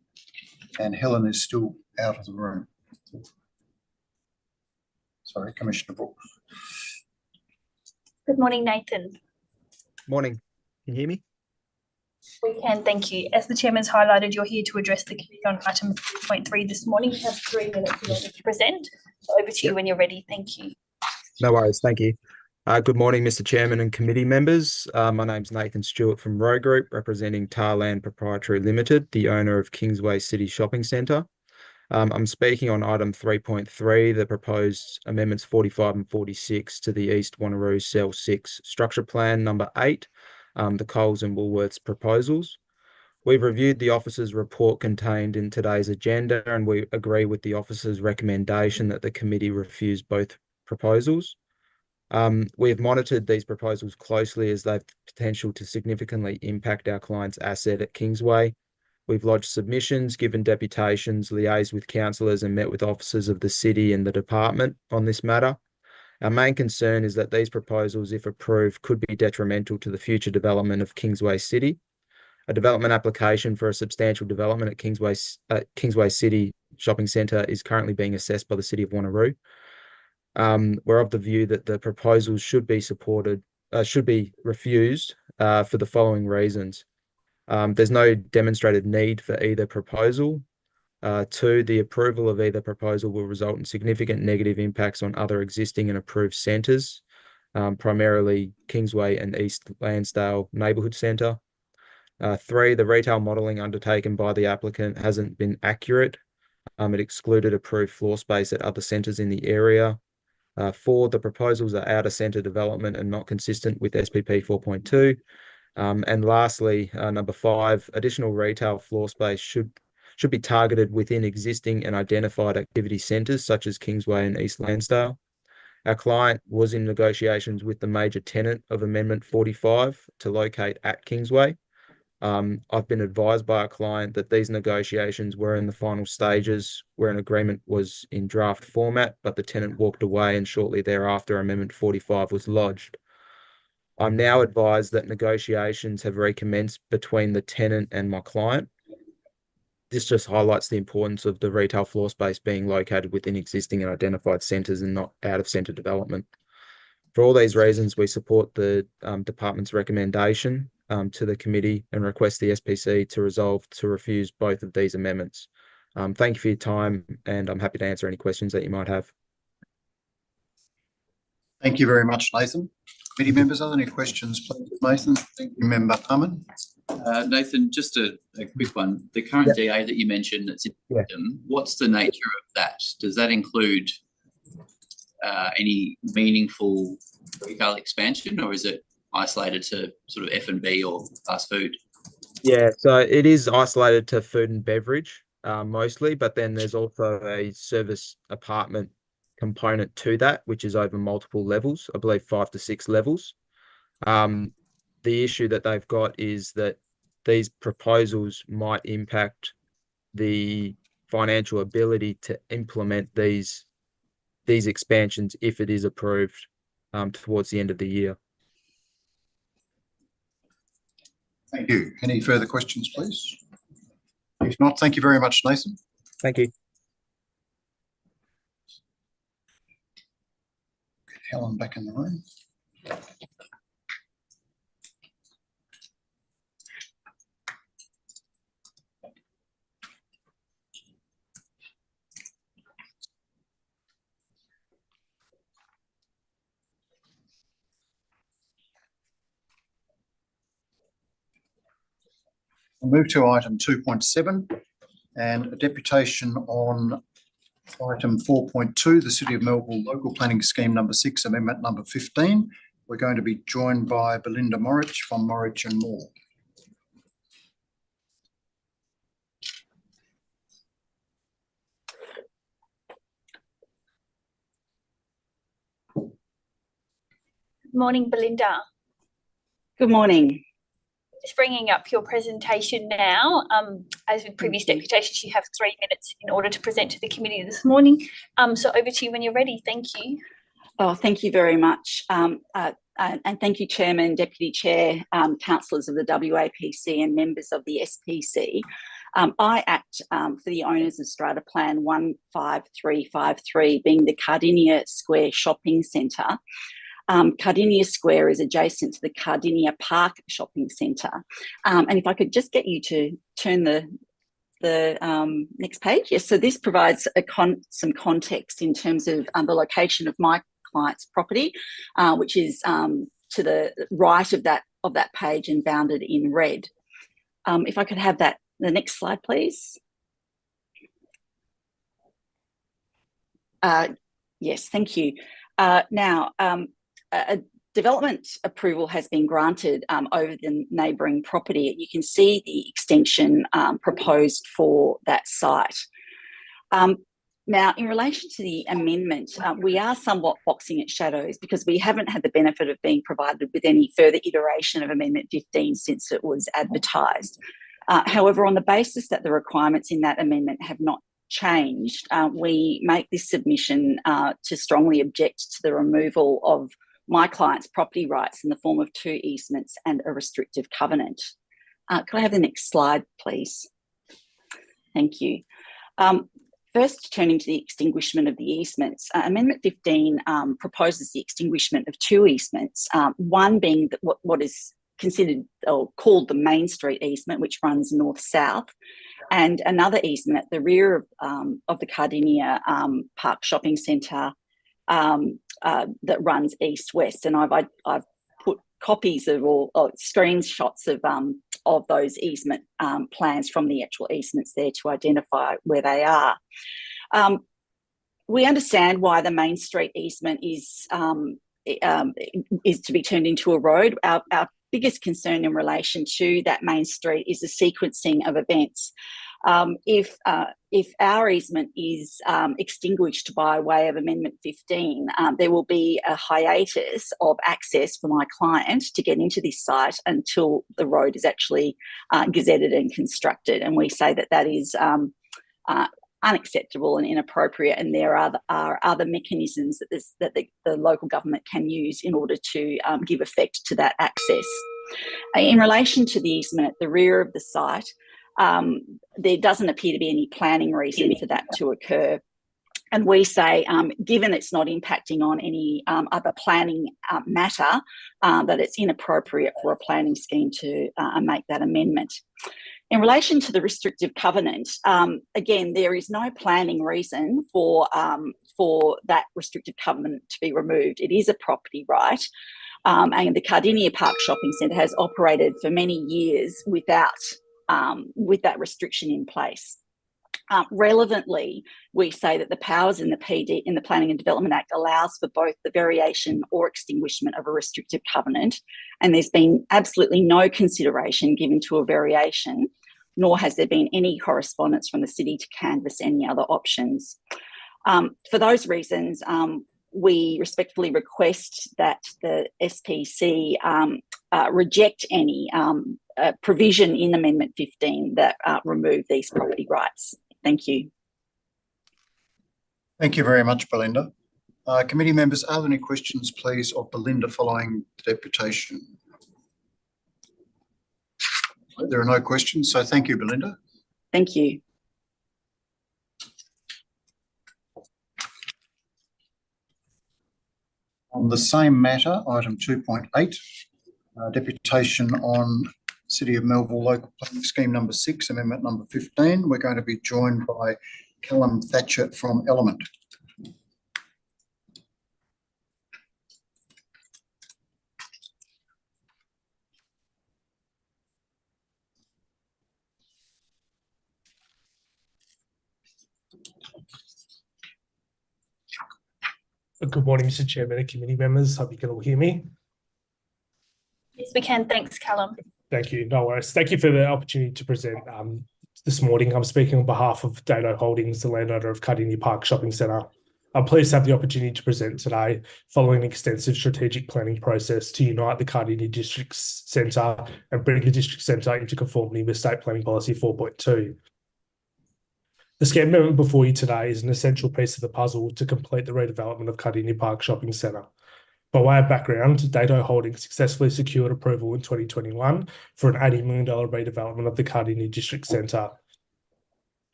And Helen is still out of the room. Sorry, Commissioner Brooks. Good morning, Nathan. Morning. Can you hear me? We can, thank you. As the Chairman's highlighted, you're here to address the committee on item 3.3 this morning. You have 3 minutes in order to present. So over to you when you're ready. Thank you. No worries. Thank you. Good morning, Mr. Chairman and committee members. My name's Nathan Stewart from Row Group, representing Tarland Proprietary Limited, the owner of Kingsway City Shopping Centre. I'm speaking on item 3.3, the proposed amendments 45 and 46 to the East Wanneroo Cell 6 structure plan number 8, the Coles and Woolworths proposals. We've reviewed the officer's report contained in today's agenda, and we agree with the officer's recommendation that the committee refuse both proposals. We have monitored these proposals closely as they have potential to significantly impact our client's asset at Kingsway. We've lodged submissions, given deputations, liaised with councillors and met with officers of the city and the department on this matter. Our main concern is that these proposals, if approved, could be detrimental to the future development of Kingsway City. A development application for a substantial development at Kingsway City Shopping Centre is currently being assessed by the City of Wanneroo. We're of the view that the proposals should be refused for the following reasons. There's no demonstrated need for either proposal. 2, the approval of either proposal will result in significant negative impacts on other existing and approved centres, primarily Kingsway and East Lansdale Neighbourhood Centre. 3, the retail modelling undertaken by the applicant hasn't been accurate. It excluded approved floor space at other centres in the area. 4, the proposals are out of centre development and not consistent with SPP 4.2. And lastly, number 5, additional retail floor space should be targeted within existing and identified activity centres such as Kingsway and East Lansdale. Our client was in negotiations with the major tenant of Amendment 45 to locate at Kingsway. I've been advised by a client that these negotiations were in the final stages where an agreement was in draft format, but the tenant walked away and shortly thereafter Amendment 45 was lodged. I'm now advised that negotiations have recommenced between the tenant and my client. This just highlights the importance of the retail floor space being located within existing and identified centres and not out of centre development. For all these reasons, we support the department's recommendation to the committee and request the SPC to resolve to refuse both of these amendments. Thank you for your time, and I'm happy to answer any questions that you might have. Thank you very much, Nathan. Committee members, are there any questions, please, Nathan? Thank you, Member Harmon. Nathan, just a quick one. The current DA that you mentioned that's in them, what's the nature of that? Does that include any meaningful retail expansion, or is it isolated to sort of F&B or fast food? Yeah, so it is isolated to food and beverage mostly, but then there's also a service apartment component to that, which is over multiple levels, I believe 5 to 6 levels. The issue that they've got is that these proposals might impact the financial ability to implement these expansions if it is approved towards the end of the year. Thank you. Any further questions, please? If not, thank you very much, Nathan. Thank you. Get Helen back in the room. We'll move to item 2.7 and a deputation on item 4.2, the City of Melville Local Planning Scheme number 6, amendment number 15. We're going to be joined by Belinda Morich from Morich and Moore. Morning, Belinda. Good morning. Just bringing up your presentation now. As with previous deputations, you have 3 minutes in order to present to the committee this morning. So over to you when you're ready. Thank you. Oh, thank you very much. And thank you, Chairman, Deputy Chair, councillors of the WAPC and members of the SPC. I act for the owners of Strata Plan 15353, being the Cardinia Square Shopping Centre. Cardinia Square is adjacent to the Cardinia Park Shopping Centre. And if I could just get you to turn the next page. Yes, so this provides some context in terms of the location of my client's property, which is to the right of that page and bounded in red. If I could have the next slide, please. Yes, thank you. Now, a development approval has been granted over the neighbouring property. You can see the extension proposed for that site. Now, in relation to the amendment, we are somewhat boxing at shadows because we haven't had the benefit of being provided with any further iteration of Amendment 15 since it was advertised. However, on the basis that the requirements in that amendment have not changed, we make this submission to strongly object to the removal of my client's property rights in the form of 2 easements and a restrictive covenant. Could I have the next slide, please? Thank you. First, turning to the extinguishment of the easements, Amendment 15 proposes the extinguishment of 2 easements, one being what is considered or called the Main Street easement, which runs north-south, and another easement at the rear of the Cardinia Park Shopping Centre that runs east-west. And I've put copies of or screenshots of those easement plans from the actual easements there to identify where they are. We understand why the Main Street easement is to be turned into a road. Our biggest concern in relation to that Main Street is the sequencing of events. If our easement is extinguished by way of Amendment 15, there will be a hiatus of access for my client to get into this site until the road is actually gazetted and constructed. And we say that that is unacceptable and inappropriate, and there are other mechanisms that the local government can use in order to give effect to that access. In relation to the easement at the rear of the site, there doesn't appear to be any planning reason for that to occur. And we say, given it's not impacting on any other planning matter, that it's inappropriate for a planning scheme to make that amendment. In relation to the restrictive covenant, again, there is no planning reason for that restrictive covenant to be removed. It is a property right. And the Cardinia Park Shopping Centre has operated for many years with that restriction in place. Relevantly, we say that the powers in the PD, in the Planning and Development Act, allows for both the variation or extinguishment of a restrictive covenant, and there's been absolutely no consideration given to a variation, nor has there been any correspondence from the city to canvass any other options. For those reasons, we respectfully request that the SPC reject any provision in Amendment 15 that remove these property rights. Thank you. Thank you very much, Belinda. Committee members, are there any questions, please, of Belinda following the deputation? There are no questions, so thank you, Belinda. Thank you. On the same matter, item 2.8, deputation on City of Melville Local Planning Scheme number 6, amendment number 15. We're going to be joined by Callum Thatcher from Element. Good morning, Mr. Chairman and committee members. Hope you can all hear me. Yes, we can. Thanks, Callum. Thank you. No worries. Thank you for the opportunity to present this morning. I'm speaking on behalf of Dado Holdings, the landowner of Cardinia Park Shopping Centre. I'm pleased to have the opportunity to present today following an extensive strategic planning process to unite the Cardinia District Centre and bring the District Centre into conformity with State Planning Policy 4.2. The scheme amendment before you today is an essential piece of the puzzle to complete the redevelopment of Cardinia Park Shopping Centre. By way of background, Dado Holdings successfully secured approval in 2021 for an $80 million redevelopment of the Cardinia District Centre.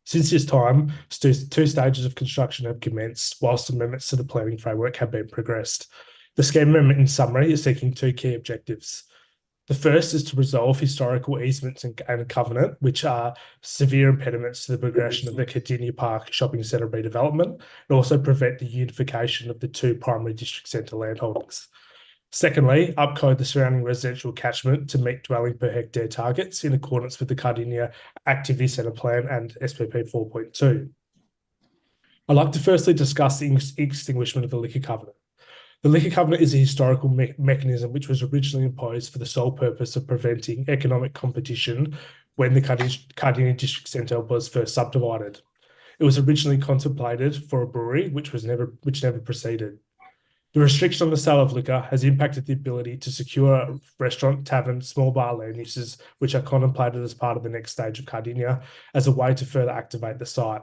Since this time, two stages of construction have commenced, whilst amendments to the planning framework have been progressed. The scheme amendment, in summary, is seeking two key objectives. The first is to resolve historical easements and a covenant, which are severe impediments to the progression of the Cardinia Park Shopping Centre redevelopment, and also prevent the unification of the two primary district centre landholdings. Secondly, upcode the surrounding residential catchment to meet dwelling per hectare targets in accordance with the Cardinia Activity Centre Plan and SPP 4.2. I'd like to firstly discuss the extinguishment of the liquor covenant. The liquor covenant is a historical mechanism which was originally imposed for the sole purpose of preventing economic competition when the Cardinia District Centre was first subdivided. It was originally contemplated for a brewery, which never proceeded. The restriction on the sale of liquor has impacted the ability to secure restaurant, tavern, small bar land uses, which are contemplated as part of the next stage of Cardinia as a way to further activate the site.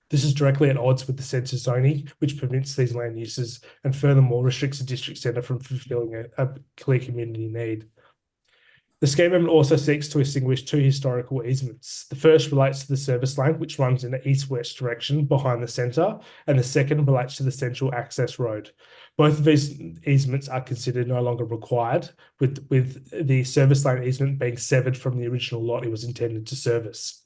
This is directly at odds with the census zoning, which permits these land uses and furthermore restricts the district centre from fulfilling a clear community need. The scheme amendment also seeks to extinguish two historical easements. The first relates to the service lane, which runs in the east-west direction behind the centre, and the second relates to the central access road. Both of these easements are considered no longer required, with the service lane easement being severed from the original lot it was intended to service.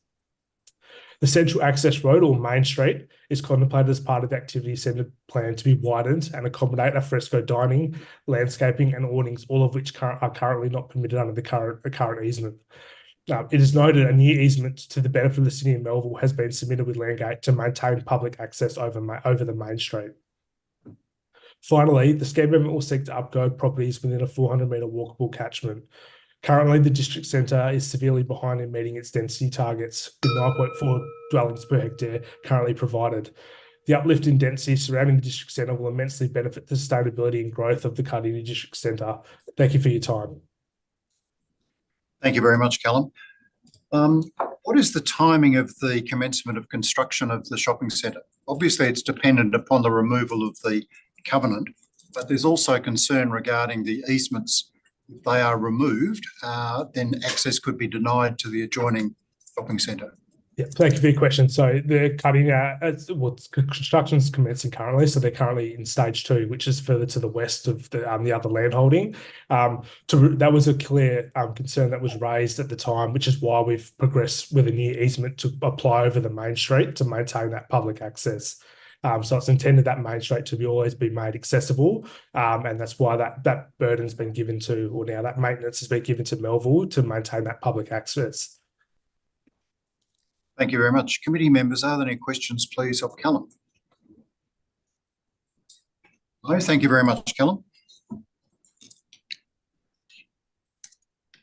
The central access road, or Main Street, is contemplated as part of the activity centre plan to be widened and accommodate alfresco dining, landscaping and awnings, all of which are currently not permitted under the current easement. It is noted a new easement to the benefit of the City of Melville has been submitted with Landgate to maintain public access over the Main Street. Finally, the scheme amendment will seek to upgrade properties within a 400-metre walkable catchment. Currently, the district centre is severely behind in meeting its density targets, with 9.4 dwellings per hectare currently provided. The uplift in density surrounding the district centre will immensely benefit the sustainability and growth of the Cardinia District Centre. Thank you for your time. Thank you very much, Callum. What is the timing of the commencement of construction of the shopping centre? Obviously, it's dependent upon the removal of the covenant, but there's also concern regarding the easements. If they are removed, then access could be denied to the adjoining shopping centre. Yeah, thank you for your question. So the Cardinia, construction's commencing currently, so they're currently in stage 2, which is further to the west of the other landholding. That was a clear concern that was raised at the time, which is why we've progressed with a new easement to apply over the main street to maintain that public access. So it's intended that main street to always be made accessible, and that's why that burden's been given to, or now that maintenance has been given to Melville to maintain that public access. Thank you very much. Committee members, are there any questions, please, of Callum? No, thank you very much, Callum.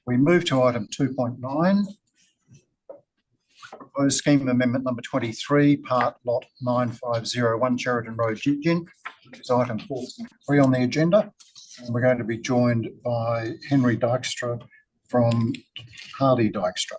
We move to item 2.9. Proposed scheme amendment number 23, part lot 9501, Sheridan Road, Gin, which is item 4.3 on the agenda. And we're going to be joined by Henry Dykstra from Hardy Dykstra.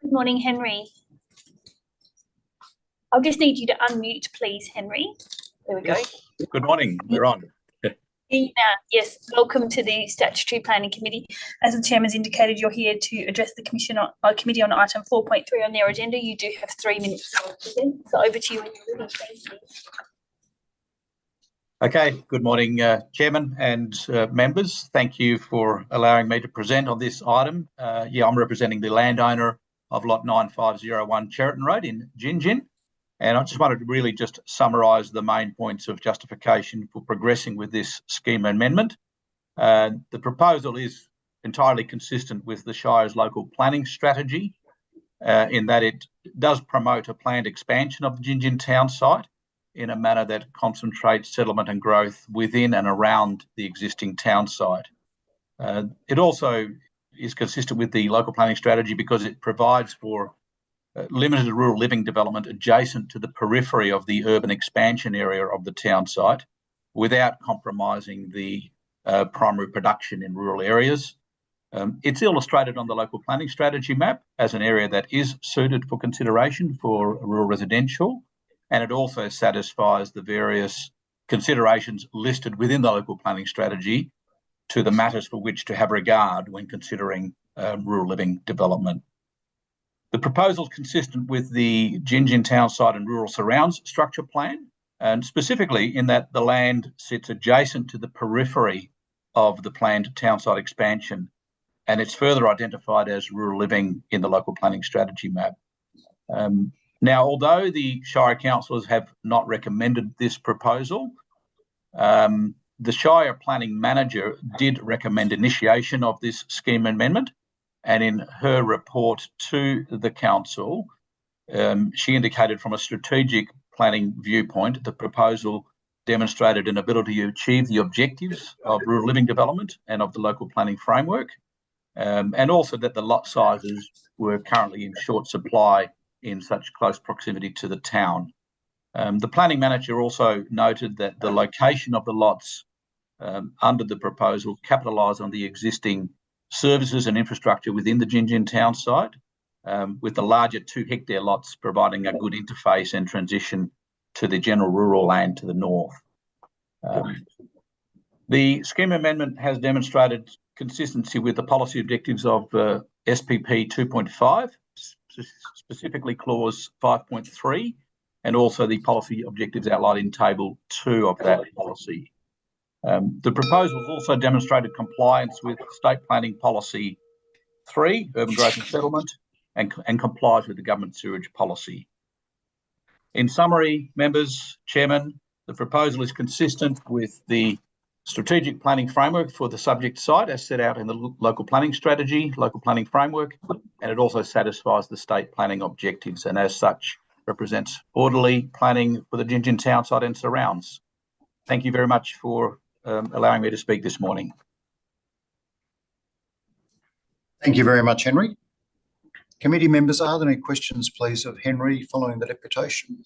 Good morning, Henry. I'll just need you to unmute, please, Henry. There we go. Good morning. We're on. Yes, welcome to the Statutory Planning Committee. As the Chairman's indicated, you're here to address the committee on item 4.3 on their agenda. You do have 3 minutes to present. So over to you when you're ready. Thank you. Okay, good morning, Chairman and members. Thank you for allowing me to present on this item. I'm representing the landowner of lot 9501 Sheridan Road in Gin. And I just wanted to really just summarise the main points of justification for progressing with this scheme amendment. The proposal is entirely consistent with the Shire's local planning strategy in that it does promote a planned expansion of the Gin town site in a manner that concentrates settlement and growth within and around the existing town site. It also is consistent with the local planning strategy because it provides for limited rural living development adjacent to the periphery of the urban expansion area of the town site without compromising the primary production in rural areas. It's illustrated on the local planning strategy map as an area that is suited for consideration for rural residential, and it also satisfies the various considerations listed within the local planning strategy to the matters for which to have regard when considering rural living development. The proposal is consistent with the Gin town site and rural surrounds structure plan, and specifically in that the land sits adjacent to the periphery of the planned town site expansion, and it's further identified as rural living in the local planning strategy map. Now, although the Shire councillors have not recommended this proposal, the Shire planning manager did recommend initiation of this scheme amendment, and in her report to the council, she indicated from a strategic planning viewpoint, the proposal demonstrated an ability to achieve the objectives of rural living development and of the local planning framework, and also that the lot sizes were currently in short supply in such close proximity to the town. The planning manager also noted that the location of the lots under the proposal capitalise on the existing services and infrastructure within the Gin town site, with the larger 2-hectare lots providing a good interface and transition to the general rural land to the north. The scheme amendment has demonstrated consistency with the policy objectives of SPP 2.5, specifically clause 5.3, and also the policy objectives outlined in table 2 of that policy. The proposals also demonstrated compliance with State Planning Policy 3, Urban Growth and Settlement, and complies with the Government Sewerage Policy. In summary, members, Chairman, the proposal is consistent with the strategic planning framework for the subject site as set out in the local planning strategy, local planning framework, and it also satisfies the state planning objectives and as such represents orderly planning for the Gin town site and surrounds. Thank you very much for allowing me to speak this morning. Thank you very much, Henry. Committee members, are there any questions, please, of Henry following the deputation?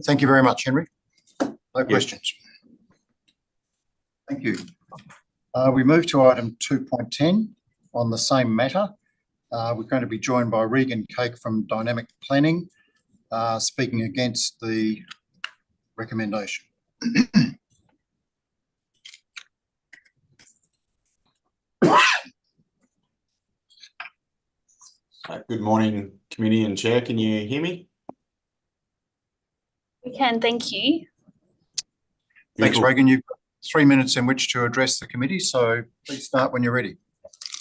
Thank you very much, Henry. No questions. Thank you. We move to item 2.10 on the same matter. We're going to be joined by Regan Cake from Dynamic Planning, speaking against the recommendation. Good morning, committee and chair. Can you hear me? We can, thank you. Thanks, Regan. You've got 3 minutes in which to address the committee, so please start when you're ready.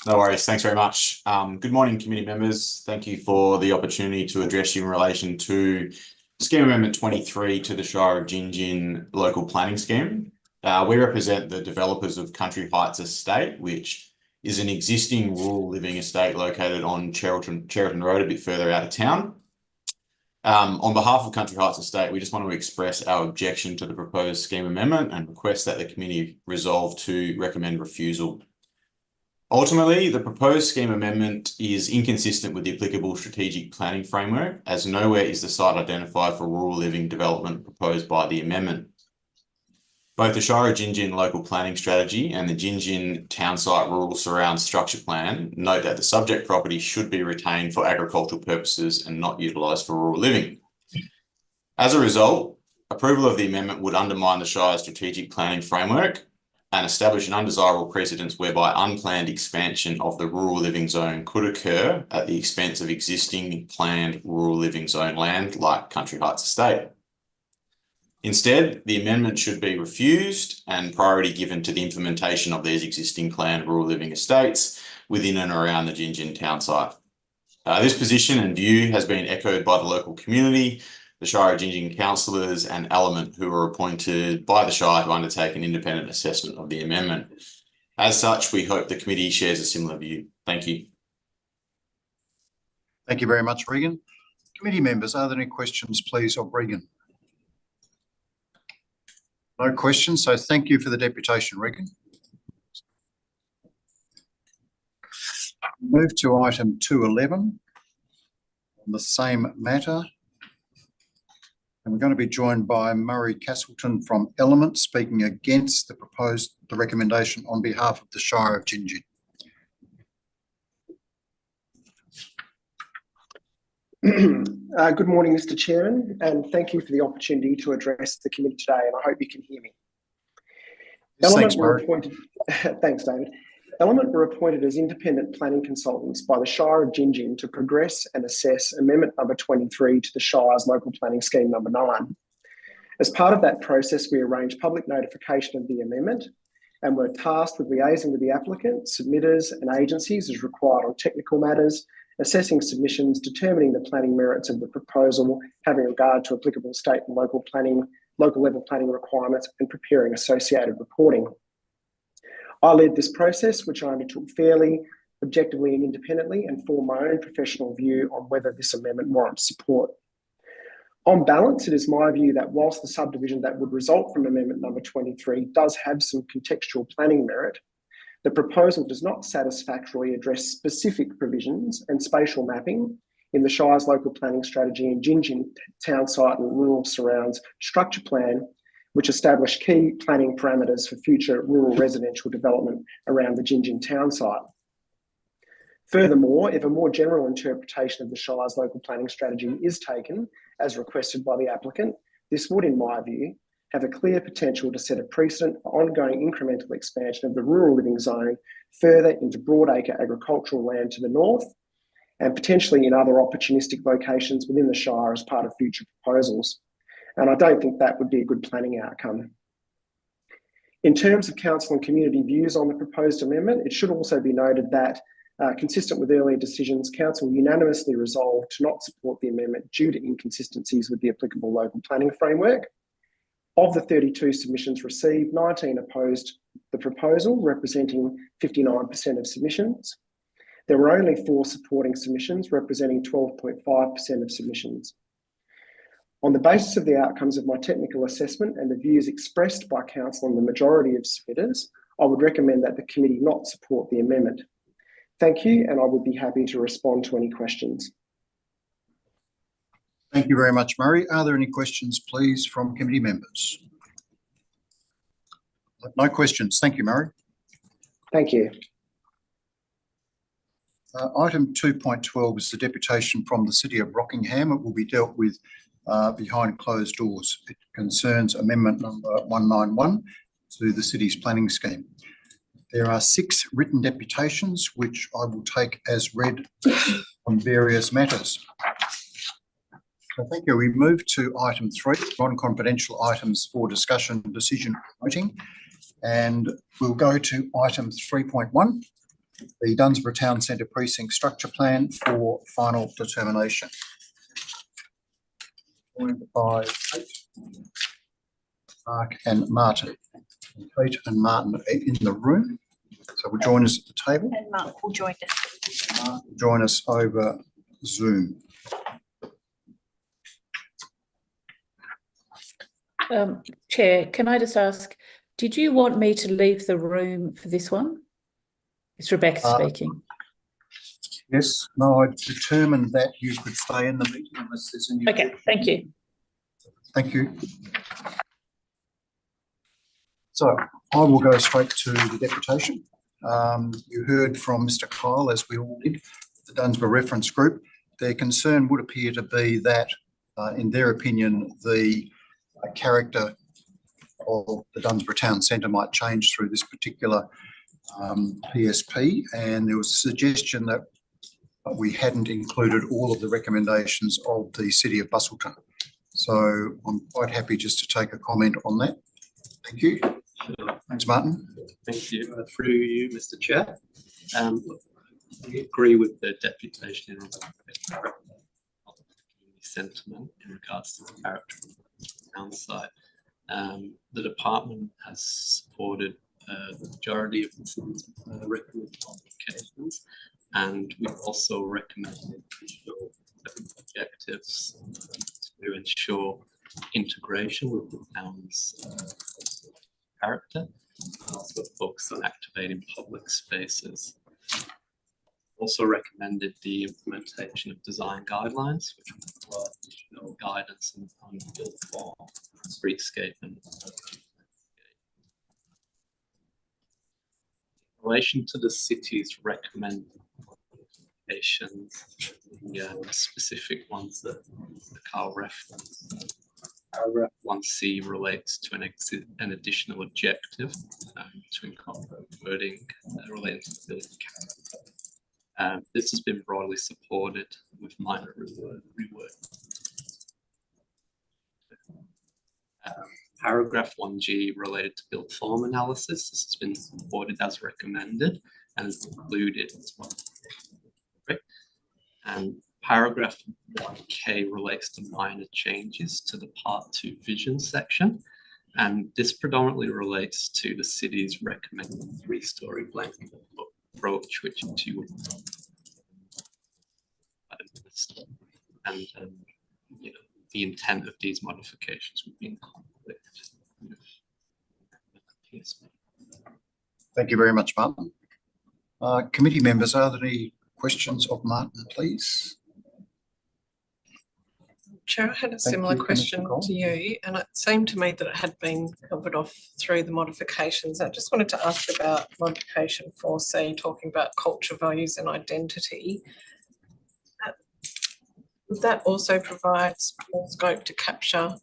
No worries. Thanks very much. Good morning, committee members. Thank you for the opportunity to address you in relation to Scheme Amendment 23 to the Shire of Gin local planning scheme. We represent the developers of Country Heights Estate, which is an existing rural living estate located on Cheriton Road, a bit further out of town. On behalf of Country Heights Estate, we just want to express our objection to the proposed scheme amendment and request that the committee resolve to recommend refusal. Ultimately, the proposed scheme amendment is inconsistent with the applicable strategic planning framework, as nowhere is the site identified for rural living development proposed by the amendment. Both the Shire of Gin local planning strategy and the Gin town site rural surround structure plan note that the subject property should be retained for agricultural purposes and not utilised for rural living. As a result, approval of the amendment would undermine the Shire's strategic planning framework and establish an undesirable precedence whereby unplanned expansion of the rural living zone could occur at the expense of existing planned rural living zone land like Country Heights Estate. Instead, the amendment should be refused and priority given to the implementation of these existing planned rural living estates within and around the Gin town site. This position and view has been echoed by the local community, the Shire of Gin councillors and Element, who were appointed by the Shire to undertake an independent assessment of the amendment. As such, we hope the committee shares a similar view. Thank you. Thank you very much, Regan. Committee members, are there any questions, please, of Regan? No questions, so thank you for the deputation, Regan. Move to item 2.11 on the same matter. And we're going to be joined by Murray Castleton from Element, speaking against the recommendation on behalf of the Shire of Gin. Good morning, Mr. Chairman, and thank you for the opportunity to address the committee today, and I hope you can hear me. Yes, thanks, Murray. Thanks, David. Element were appointed as independent planning consultants by the Shire of Gin to progress and assess Amendment number 23 to the Shire's local planning scheme number 9. As part of that process, we arranged public notification of the amendment and were tasked with liaising with the applicant, submitters and agencies as required on technical matters, assessing submissions, determining the planning merits of the proposal, having regard to applicable state and local level planning requirements, and preparing associated reporting. I led this process, which I undertook fairly, objectively and independently, and formed my own professional view on whether this amendment warrants support. On balance, it is my view that whilst the subdivision that would result from Amendment number 23 does have some contextual planning merit, the proposal does not satisfactorily address specific provisions and spatial mapping in the Shire's local planning strategy and Gin town site and rural surrounds structure plan, which establish key planning parameters for future rural residential development around the Gin town site. Furthermore, if a more general interpretation of the Shire's local planning strategy is taken, as requested by the applicant, this would, in my view, have a clear potential to set a precedent for ongoing incremental expansion of the rural living zone further into broadacre agricultural land to the north and potentially in other opportunistic locations within the Shire as part of future proposals. And I don't think that would be a good planning outcome. In terms of council and community views on the proposed amendment, it should also be noted that, consistent with earlier decisions, council unanimously resolved to not support the amendment due to inconsistencies with the applicable local planning framework. Of the 32 submissions received, 19 opposed the proposal, representing 59% of submissions. There were only 4 supporting submissions, representing 12.5% of submissions. On the basis of the outcomes of my technical assessment and the views expressed by Council on the majority of submitters, I would recommend that the committee not support the amendment. Thank you, and I would be happy to respond to any questions. Thank you very much, Murray. Are there any questions, please, from committee members? No questions. Thank you, Murray. Thank you. Item 2.12 is the deputation from the City of Rockingham. It will be dealt with behind closed doors. It concerns amendment number 191 to the city's planning scheme. There are 6 written deputations, which I will take as read on various matters. So thank you. We move to item 3, non-confidential items for discussion, decision, voting. And we'll go to item 3.1, the Dunsborough Town Centre Precinct Structure Plan for final determination. Joined by Kate, Mark and Martin. Kate and Martin are in the room, so will join us at the table. And Mark will join us. Mark will join us over Zoom. Chair, can I just ask, did you want me to leave the room for this one? It's Rebecca speaking. Yes, no, I determined that you could stay in the meeting unless there's any. Okay, thank you. Thank you. So I will go straight to the deputation. You heard from Mr. Kyle, as we all did, the Dunsborough Reference Group. Their concern would appear to be that, in their opinion, the character of the Dunsborough Town Centre might change through this particular PSP, and there was a suggestion that we hadn't included all of the recommendations of the City of Busselton. So I'm quite happy just to take a comment on that. Thank you. Sure. Thanks, Martin. Thank you. Through you, Mr. Chair. We agree with the deputation in sentiment in regards to the character of the town site. The department has supported the majority of the city's recommended modifications, and we've also recommended additional objectives to ensure integration with the town's character, and also focus on activating public spaces. Also recommended the implementation of design guidelines, which will provide additional guidance on built form, streetscape, and in relation to the city's recommendations, the specific ones that Carl referenced. Paragraph 1C relates to an additional objective to incorporate wording relating to the building character. This has been broadly supported with minor rework. Paragraph 1G related to built form analysis. This has been supported as recommended and is included as well. Right? And paragraph 1K relates to minor changes to the Part 2 vision section. And this predominantly relates to the city's recommended 3-story blanket approach, which you would and you know, the intent of these modifications would be in conflict with PSP. Thank you very much, Martin. Committee members, are there any questions of Martin, please? Chair, I had a similar question to you, and it seemed to me that it had been covered off through the modifications. I just wanted to ask about modification 4C, talking about culture, values and identity. Would that also provide more scope to capture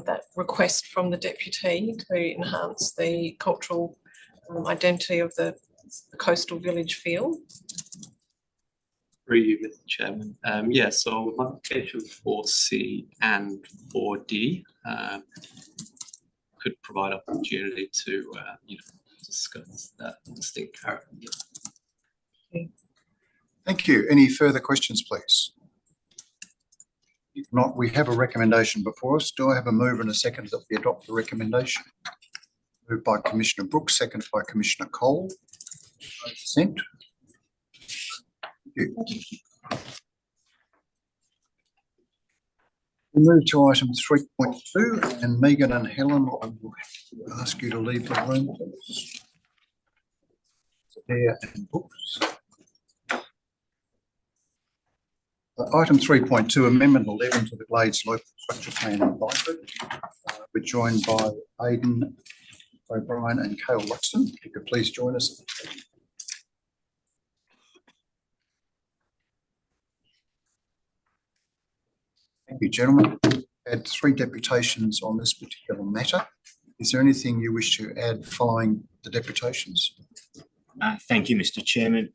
that request from the deputy to enhance the cultural identity of the coastal village feel? Through you, Mr. Chairman. Yeah, so modification 4C and 4D could provide opportunity to you know, discuss that distinct character. Thank you. Any further questions, please? If not, we have a recommendation before us. Do I have a move and a second that we adopt the recommendation? Moved by Commissioner Brooks, seconded by Commissioner Cole. Consent. Thank you. We move to item 3.2, and Megan and Helen, I will ask you to leave the room, please. There and books. Item 3.2, Amendment 11 to the Glades Local Structure Plan in Byford. We're joined by Aidan O'Brien and Cale Luxton. If you could please join us. Thank you, gentlemen. We had 3 deputations on this particular matter. Is there anything you wish to add following the deputations? Thank you, Mr. Chairman.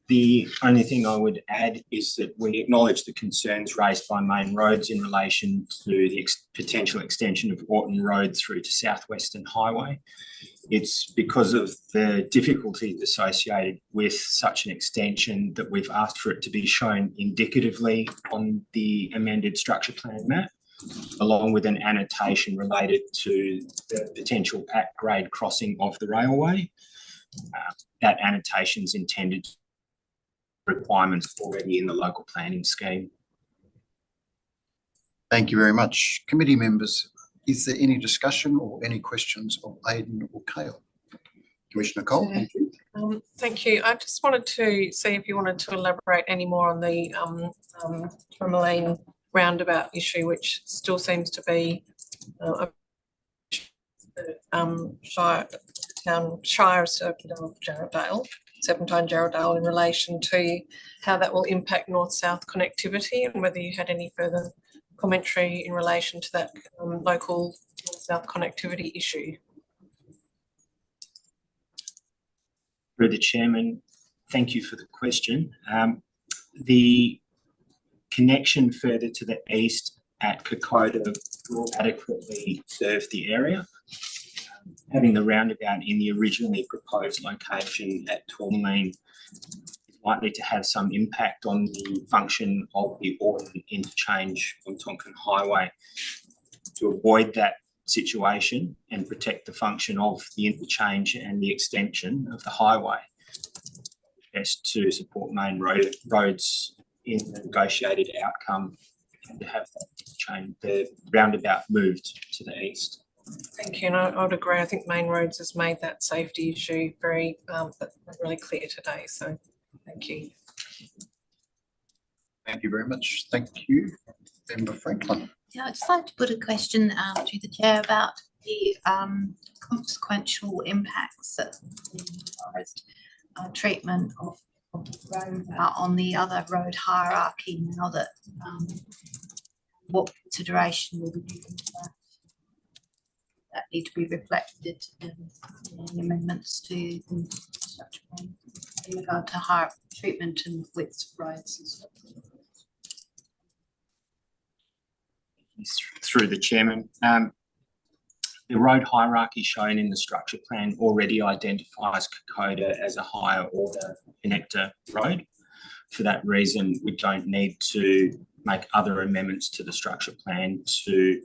The only thing I would add is that we acknowledge the concerns raised by Main Roads in relation to the potential extension of Orton Road through to South Western Highway. It's because of the difficulties associated with such an extension that we've asked for it to be shown indicatively on the amended structure plan map, along with an annotation related to the potential at-grade crossing of the railway. That annotation is intended to requirements already in the local planning scheme. Thank you very much. Committee members, is there any discussion or any questions of Aidan or Cale? Commissioner Cole, thank you. Thank you. I just wanted to see if you wanted to elaborate any more on the Tourmaline roundabout issue, which still seems to be Shire of Serpentine Jarrahdale in relation to how that will impact north-south connectivity, and whether you had any further commentary in relation to that local north-south connectivity issue. Through the chairman, thank you for the question. The connection further to the east at Kokoda will adequately serve the area. Having the roundabout in the originally proposed location at Tourmaline is likely to have some impact on the function of the Orton interchange on Tonkin Highway. To avoid that situation and protect the function of the interchange and the extension of the highway, best to support Main Roads in the negotiated outcome and to have the roundabout moved to the east. Thank you, and I would agree. I think Main Roads has made that safety issue very really clear today. So, thank you. Thank you very much. Thank you, Member Franklin. Yeah, I'd just like to put a question to the chair about the consequential impacts that the treatment of the road on the other road hierarchy. Now that what consideration will be given to that need to be reflected in the amendments to the structure plan in regard to higher treatment and width of roads and stuff. Through the chairman, the road hierarchy shown in the structure plan already identifies Kokoda as a higher order connector road. For that reason, we don't need to make other amendments to the structure plan to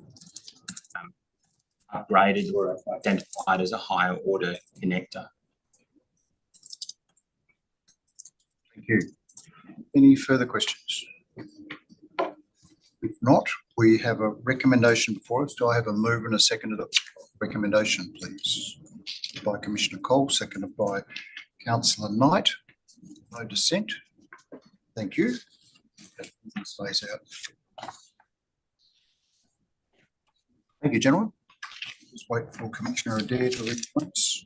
upgraded or identified as a higher order connector. Thank you. Any further questions? If not, we have a recommendation before us. Do I have a move and a second of the recommendation, please? By Commissioner Cole, seconded by Councillor Knight. No dissent. Thank you. That stays out. Thank you, gentlemen. Just wait for Commissioner Adair to read points.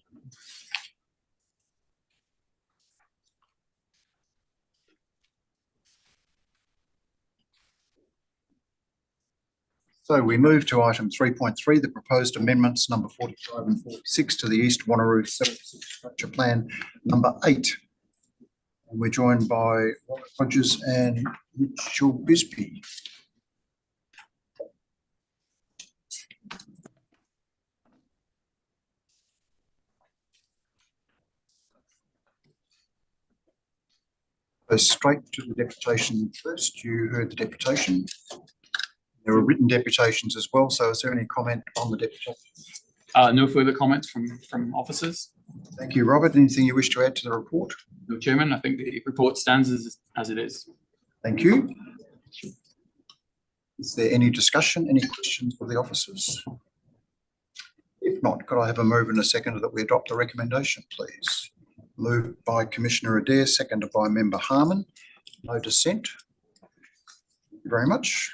So we move to item 3.3, the proposed amendments number 45 and 46 to the East Wanneroo Structure Plan number 8. And we're joined by Robert Rogers and Mitchell Bisbee. Go straight to the deputation first. You heard the deputation. There were written deputations as well, so is there any comment on the deputation? No further comments from officers. Thank you, Robert. Anything you wish to add to the report? No, Chairman, I think the report stands as it is. Thank you. Is there any discussion, any questions of the officers? If not, could I have a move and a second that we adopt the recommendation, please? Moved by Commissioner Adair, seconded by Member Harmon. No dissent. Thank you very much.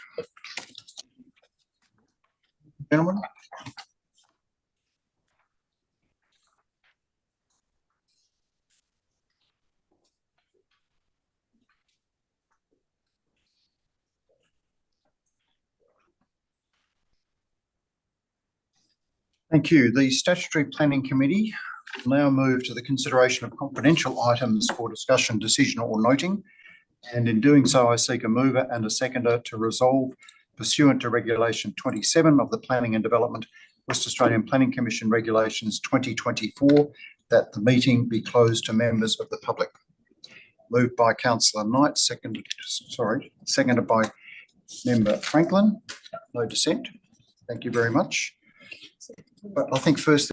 Gentlemen. Thank you. The Statutory Planning Committee will now move to the consideration of confidential items for discussion, decision or noting. And in doing so, I seek a mover and a seconder to resolve pursuant to Regulation 27 of the Planning and Development West Australian Planning Commission Regulations 2024 that the meeting be closed to members of the public. Moved by Councillor Knight, seconded by Member Franklin. No dissent. Thank you very much. But I think first